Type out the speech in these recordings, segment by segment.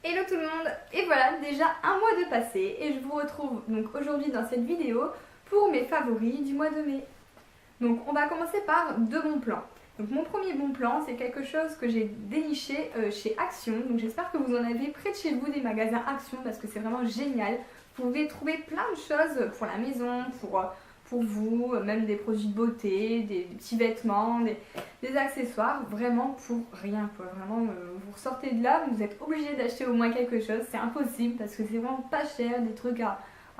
Hello tout le monde, et voilà déjà un mois de passé et je vous retrouve donc aujourd'hui dans cette vidéo pour mes favoris du mois de mai. Donc on va commencer par deux bons plans. Donc mon premier bon plan c'est quelque chose que j'ai déniché chez Action, donc j'espère que vous en avez près de chez vous des magasins Action parce que c'est vraiment génial. Vous pouvez trouver plein de choses pour la maison, pour vous, même des produits de beauté, des petits vêtements, des accessoires, vraiment pour rien quoi. Vraiment, vous ressortez de là, vous êtes obligé d'acheter au moins quelque chose, c'est impossible parce que c'est vraiment pas cher, des trucs à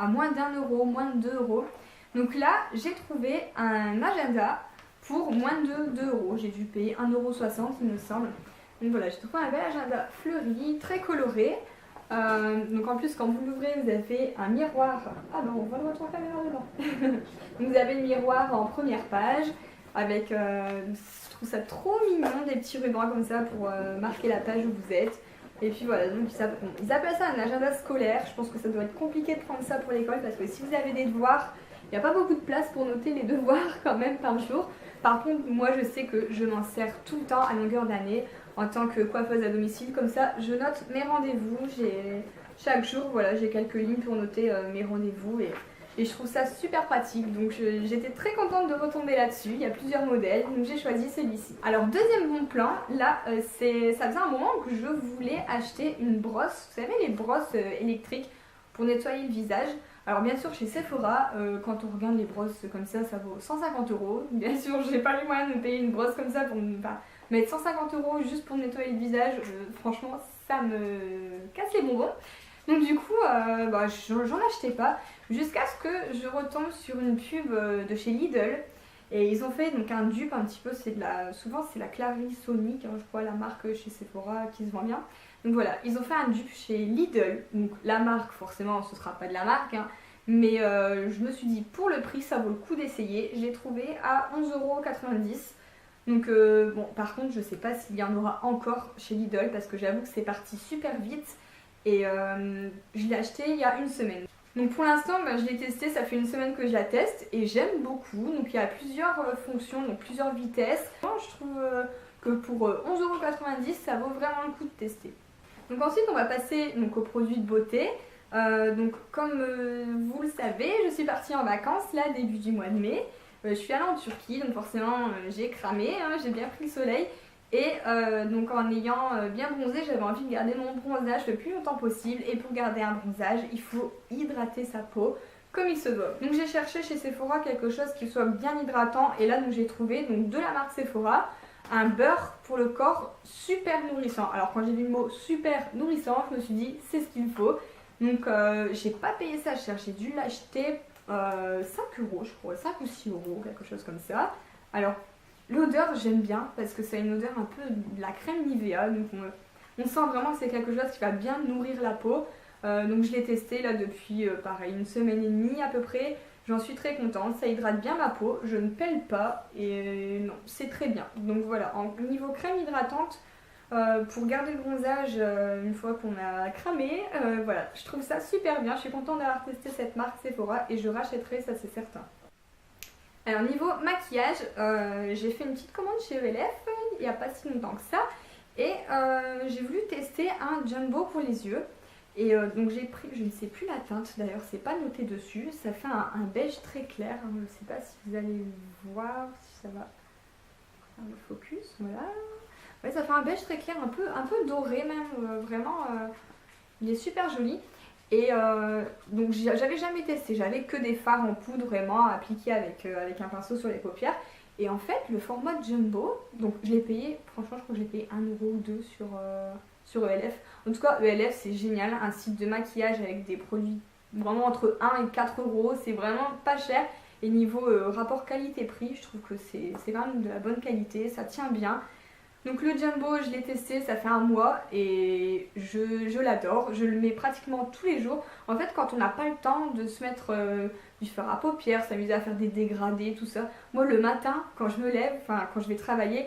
moins d'1 euro, moins de 2 euros. Donc là, j'ai trouvé un agenda pour moins de 2 euros, j'ai dû payer 1,60 € il me semble. Donc voilà, j'ai trouvé un bel agenda fleuri, très coloré. Donc en plus quand vous l'ouvrez vous avez un miroir. Ah non, on va le voir la caméra dedans. Donc vous avez le miroir en première page avec, je trouve ça trop mignon, des petits rubans comme ça pour marquer la page où vous êtes. Et puis voilà, donc ils appellent ça un agenda scolaire. Je pense que ça doit être compliqué de prendre ça pour l'école parce que si vous avez des devoirs, il n'y a pas beaucoup de place pour noter les devoirs quand même par jour. Par contre, moi je sais que je m'en sers tout le temps à longueur d'année en tant que coiffeuse à domicile. Comme ça, je note mes rendez-vous. Chaque jour, voilà, j'ai quelques lignes pour noter mes rendez-vous et je trouve ça super pratique. Donc j'étais très contente de retomber là-dessus. Il y a plusieurs modèles, donc j'ai choisi celui-ci. Alors deuxième bon plan, là, ça faisait un moment que je voulais acheter une brosse. Vous savez, les brosses électriques pour nettoyer le visage. Alors bien sûr chez Sephora, quand on regarde les brosses comme ça vaut 150 €. Bien sûr j'ai pas les moyens de payer une brosse comme ça pour mettre 150 € juste pour nettoyer le visage. Franchement ça me casse les bonbons. Donc du coup j'en achetais pas jusqu'à ce que je retombe sur une pub de chez Lidl. Et ils ont fait donc un dupe un petit peu, souvent c'est la Clarisonic, hein, je crois la marque chez Sephora qui se vend bien. Donc voilà, ils ont fait un dupe chez Lidl, donc la marque forcément ce sera pas de la marque, hein, mais je me suis dit pour le prix ça vaut le coup d'essayer. Je l'ai trouvé à 11,90 €. Donc bon, par contre je sais pas s'il y en aura encore chez Lidl parce que j'avoue que c'est parti super vite et je l'ai acheté il y a une semaine. Donc pour l'instant je l'ai testé, ça fait une semaine que je la teste et j'aime beaucoup. Donc il y a plusieurs fonctions, donc plusieurs vitesses. Je trouve que pour 11,90 € ça vaut vraiment le coup de tester. Donc ensuite on va passer aux produits de beauté. Donc comme vous le savez, je suis partie en vacances là début du mois de mai. Je suis allée en Turquie, donc forcément j'ai cramé, hein, j'ai bien pris le soleil. Et donc en ayant bien bronzé, j'avais envie de garder mon bronzage le plus longtemps possible. Et pour garder un bronzage, il faut hydrater sa peau comme il se doit. Donc j'ai cherché chez Sephora quelque chose qui soit bien hydratant. Et là donc j'ai trouvé donc, de la marque Sephora un beurre pour le corps super nourrissant. Alors quand j'ai vu le mot super nourrissant, je me suis dit c'est ce qu'il faut. Donc j'ai pas payé ça cher, j'ai dû l'acheter 5 € je crois, 5 ou 6 €, quelque chose comme ça. Alors l'odeur j'aime bien parce que ça a une odeur un peu de la crème Nivea, donc on sent vraiment que c'est quelque chose qui va bien nourrir la peau. Donc je l'ai testé là depuis pareil une semaine et demie à peu près. J'en suis très contente, ça hydrate bien ma peau, je ne pèle pas et non, c'est très bien. Donc voilà, en niveau crème hydratante, pour garder le bronzage une fois qu'on a cramé, voilà, je trouve ça super bien. Je suis contente d'avoir testé cette marque Sephora et je rachèterai, ça c'est certain. Alors niveau maquillage, j'ai fait une petite commande chez ELF il n'y a pas si longtemps que ça et j'ai voulu tester un jumbo pour les yeux. Et donc j'ai pris, je ne sais plus la teinte d'ailleurs, c'est pas noté dessus, ça fait un beige très clair, hein, je ne sais pas si vous allez voir, si ça va faire le focus, voilà. Ouais, ça fait un beige très clair, un peu doré même, vraiment, il est super joli. Et donc j'avais jamais testé, j'avais que des fards en poudre vraiment appliqués avec un pinceau sur les paupières. Et en fait le format jumbo, donc je l'ai payé, franchement je crois que je l'ai payé 1 € ou 2 sur ELF. En tout cas ELF c'est génial, un site de maquillage avec des produits vraiment entre 1 et 4 €, c'est vraiment pas cher. Et niveau rapport qualité-prix, je trouve que c'est quand même de la bonne qualité, ça tient bien. Donc le jumbo je l'ai testé, ça fait un mois et je l'adore, je le mets pratiquement tous les jours. En fait quand on n'a pas le temps de se mettre du fard à paupières, s'amuser à faire des dégradés, tout ça, moi le matin quand je me lève, enfin quand je vais travailler,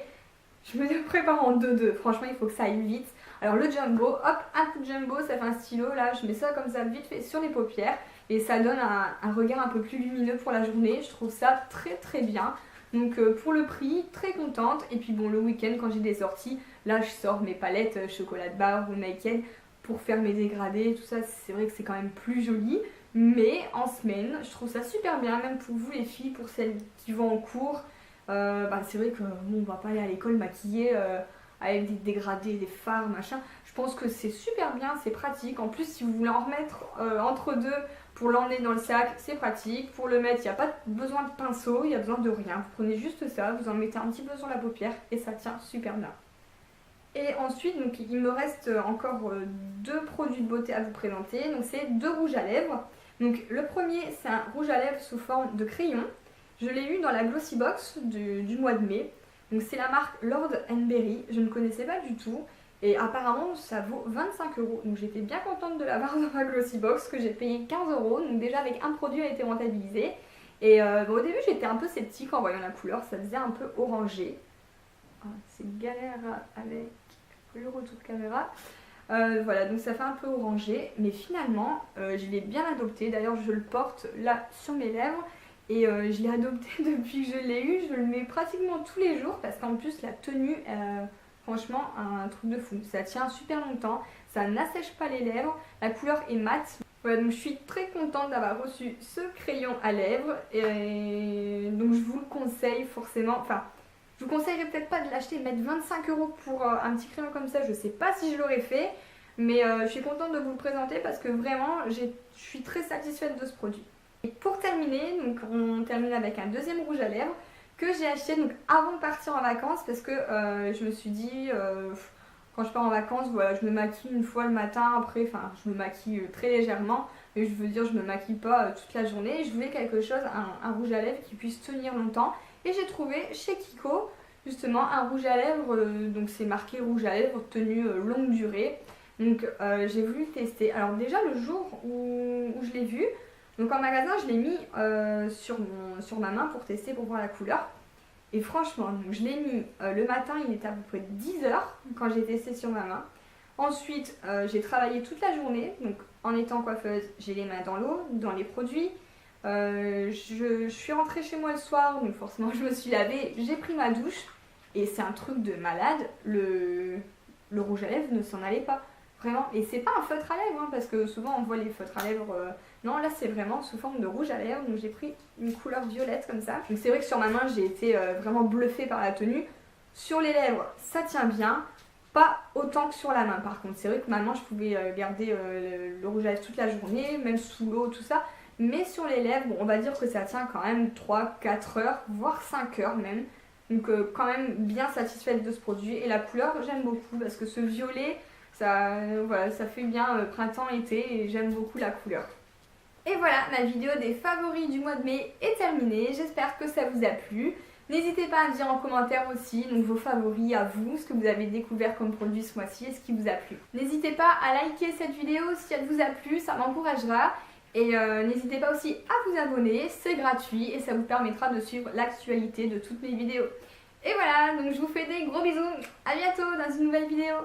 je me prépare en deux. Franchement il faut que ça aille vite. Alors le jumbo, hop, un coup de jumbo, ça fait un stylo, là je mets ça comme ça vite fait sur les paupières et ça donne un regard un peu plus lumineux pour la journée, je trouve ça très bien. Donc pour le prix, très contente. Et puis bon, le week-end quand j'ai des sorties, là je sors mes palettes chocolat de bar ou Naked pour faire mes dégradés, tout ça, c'est vrai que c'est quand même plus joli. Mais en semaine, je trouve ça super bien, même pour vous les filles, pour celles qui vont en cours. C'est vrai que on va pas aller à l'école maquillée avec des dégradés, des fards, machin. Je pense que c'est super bien, c'est pratique. En plus, si vous voulez en remettre entre deux pour l'emmener dans le sac, c'est pratique. Pour le mettre, il n'y a pas besoin de pinceau, il n'y a besoin de rien. Vous prenez juste ça, vous en mettez un petit peu sur la paupière et ça tient super bien. Et ensuite, donc, il me reste encore deux produits de beauté à vous présenter. Donc c'est deux rouges à lèvres. Donc le premier, c'est un rouge à lèvres sous forme de crayon. Je l'ai eu dans la Glossy Box du mois de mai. Donc c'est la marque Lord Berry. Je ne connaissais pas du tout. Et apparemment, ça vaut 25 €. Donc j'étais bien contente de l'avoir dans ma Glossy Box, que j'ai payé 15 €. Donc déjà avec un produit, elle a été rentabilisée. Et au début, j'étais un peu sceptique en voyant la couleur. Ça faisait un peu orangé. C'est galère avec le retour de caméra. Voilà, donc ça fait un peu orangé, mais finalement, je l'ai bien adopté. D'ailleurs, je le porte là sur mes lèvres et je l'ai adopté depuis que je l'ai eu. Je le mets pratiquement tous les jours parce qu'en plus, la tenue, franchement, un truc de fou. Ça tient super longtemps, ça n'assèche pas les lèvres, la couleur est mate. Voilà, donc je suis très contente d'avoir reçu ce crayon à lèvres et donc je vous le conseille forcément. Enfin, je vous conseillerais peut-être pas de l'acheter et de mettre 25 € pour un petit crayon comme ça. Je sais pas si je l'aurais fait, mais je suis contente de vous le présenter parce que vraiment, je suis très satisfaite de ce produit. Et pour terminer, donc on termine avec un deuxième rouge à lèvres que j'ai acheté donc avant de partir en vacances parce que je me suis dit, quand je pars en vacances, voilà, je me maquille une fois le matin, après, enfin, je me maquille très légèrement, mais je veux dire, je me maquille pas toute la journée. Je voulais quelque chose, un rouge à lèvres qui puisse tenir longtemps. Et j'ai trouvé chez Kiko justement un rouge à lèvres, donc c'est marqué rouge à lèvres tenue longue durée. Donc j'ai voulu le tester. Alors déjà le jour où je l'ai vu, donc en magasin je l'ai mis sur ma main pour tester, pour voir la couleur. Et franchement, donc, je l'ai mis le matin, il était à peu près 10 h quand j'ai testé sur ma main. Ensuite j'ai travaillé toute la journée, donc en étant coiffeuse, j'ai les mains dans l'eau, dans les produits. Je suis rentrée chez moi le soir, donc forcément je me suis lavée, j'ai pris ma douche et c'est un truc de malade, le rouge à lèvres ne s'en allait pas, vraiment. Et c'est pas un feutre à lèvres, hein, parce que souvent on voit les feutres à lèvres, non là c'est vraiment sous forme de rouge à lèvres, donc j'ai pris une couleur violette comme ça. Donc c'est vrai que sur ma main j'ai été vraiment bluffée par la tenue. Sur les lèvres ça tient bien, pas autant que sur la main par contre. C'est vrai que ma main je pouvais garder le rouge à lèvres toute la journée, même sous l'eau, tout ça. Mais sur les lèvres, bon, on va dire que ça tient quand même 3-4 heures, voire 5 heures même. Donc quand même bien satisfaite de ce produit. Et la couleur, j'aime beaucoup parce que ce violet, ça, voilà, ça fait bien printemps-été et j'aime beaucoup la couleur. Et voilà, ma vidéo des favoris du mois de mai est terminée. J'espère que ça vous a plu. N'hésitez pas à me dire en commentaire aussi donc vos favoris à vous, ce que vous avez découvert comme produit ce mois-ci et ce qui vous a plu. N'hésitez pas à liker cette vidéo si elle vous a plu, ça m'encouragera. Et n'hésitez pas aussi à vous abonner, c'est gratuit et ça vous permettra de suivre l'actualité de toutes mes vidéos. Et voilà, donc je vous fais des gros bisous, à bientôt dans une nouvelle vidéo.